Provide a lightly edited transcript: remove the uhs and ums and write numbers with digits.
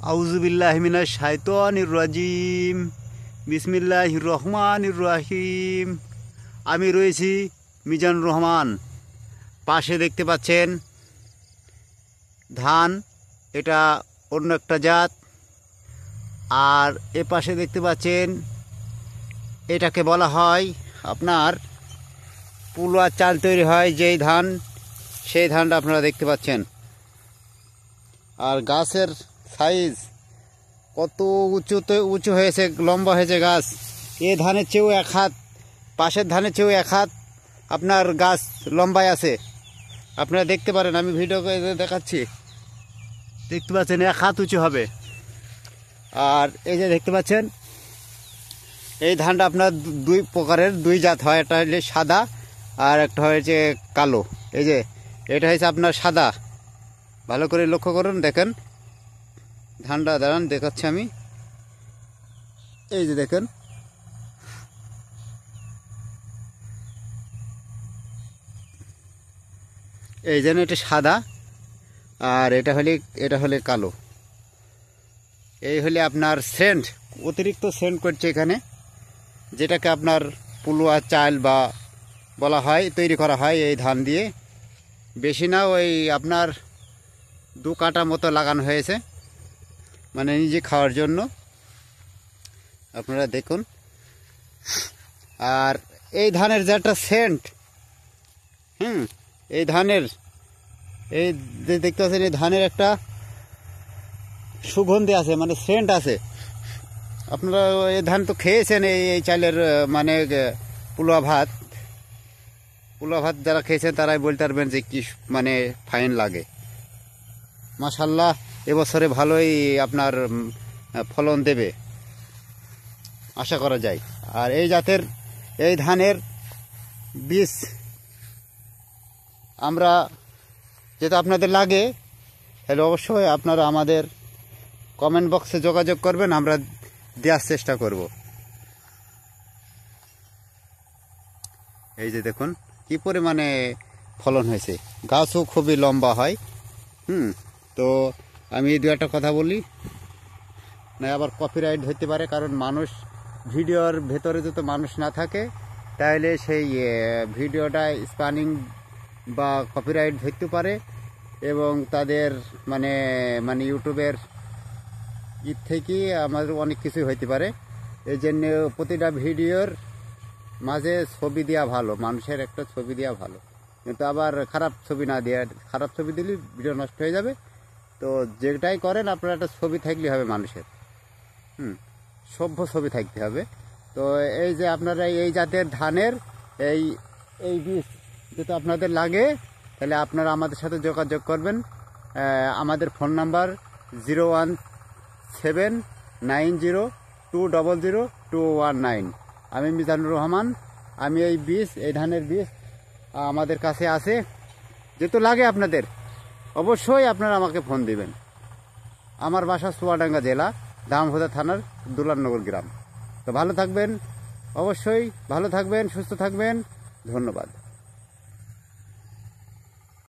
আউযুবিল্লাহি মিনাশ শাইতানির রাজিম। বিসমিল্লাহির রহমানির রহিম। আমি রয়েছি মিজানুর রহমান। পাশে দেখতে পাচ্ছেন ধান, এটা অন্য একটা জাত। আর এ পাশে দেখতে পাচ্ছেন এটাকে বলা হয় আপনার পুলুয়া চাল তৈরি হয় যেই ধান, সেই ধানটা আপনারা দেখতে পাচ্ছেন। আর গাছের সাইজ কত উঁচু হয়েছে, লম্বা হয়েছে গাছ। এ ধানের চেয়েও এক হাত, পাশের ধানের চেয়েও এক হাত আপনার গাছ লম্বায় আছে। আপনারা দেখতে পারেন, আমি ভিডিও করে দেখাচ্ছি। দেখতে পাচ্ছেন এক হাত উঁচু হবে। আর এই যে দেখতে পাচ্ছেন এই ধানটা আপনার দুই প্রকারের, দুই জাত হয়। একটা হচ্ছে সাদা আর একটা হয়েছে কালো। এই যে এটা হয়েছে আপনার সাদা। ভালো করে লক্ষ্য করুন, দেখেন ধানটা। দাঁড়ান দেখাচ্ছি আমি। এই যে দেখেন, এই যেন এটা সাদা আর এটা হলে কালো। এই হলে আপনার সেন্ট, অতিরিক্ত সেন্ট করছে এখানে, যেটাকে আপনার পুলুয়া চাল বা বলা হয়, তৈরি করা হয় এই ধান দিয়ে। বেশি না, ওই আপনার 2 কাঠা মতো লাগানো হয়েছে, মানে নিজে খাওয়ার জন্য। আপনারা দেখুন। আর এই ধানের যে একটা সেন্ট, এই ধানের, এই যে দেখতে পাচ্ছেন, এই ধানের একটা সুগন্ধি আছে, মানে সেন্ট আছে। আপনারা এই ধান তো খেয়েছেন, এই চালের মানে পুলুয়া ভাত যারা খেয়েছেন তারাই বলতে পারবেন যে কি মানে ফাইন লাগে। মাশাআল্লাহ, এবছরে ভালোই আপনার ফলন দেবে আশা করা যায়। আর এই জাতের এই ধানের বীজ আমরা যেটা আপনাদের লাগে, তাহলে অবশ্যই আপনারা আমাদের কমেন্ট বক্সে যোগাযোগ করবেন, আমরা দেওয়ার চেষ্টা করব। এই যে দেখুন কি পরিমাণে ফলন হয়েছে, গাছও খুবই লম্বা হয়। তো আমি এই 2-একটা কথা বলি না, আবার কপিরাইট হতে পারে, কারণ মানুষ ভিডিওর ভেতরে যদি মানুষ না থাকে তাহলে সেই ভিডিওটা স্প্যানিং বা কপিরাইট ধরতে পারে, এবং তাদের মানে ইউটিউবের থেকে আমাদের অনেক কিছুই হইতে পারে। এই জন্য প্রতিটা ভিডিওর মাঝে ছবি দেওয়া ভালো, মানুষের একটা ছবি দেওয়া ভালো, কিন্তু আবার খারাপ ছবি না দেওয়া। খারাপ ছবি দিলে ভিডিও নষ্ট হয়ে যাবে। তো যেটাই করেন আপনার একটা ছবি থাকলে হবে মানুষের, সভ্য ছবি থাকতে হবে। তো এই যে আপনারা এই জাতের ধানের এই বীজ যদি আপনাদের লাগে, তাহলে আপনারা আমাদের সাথে যোগাযোগ করবেন। আমাদের ফোন নাম্বার 01790200219। আমি মিজানুর রহমান। আমি এই ধানের বীজ আমাদের কাছে আছে, যেহেতু লাগে আপনাদের, অবশ্যই আপনারা আমাকে ফোন দিবেন। আমার বাসা চুয়াডাঙ্গা জেলা, দামোদর থানার দুলাননগর গ্রাম। তো ভালো থাকবেন, অবশ্যই ভালো থাকবেন, সুস্থ থাকবেন। ধন্যবাদ।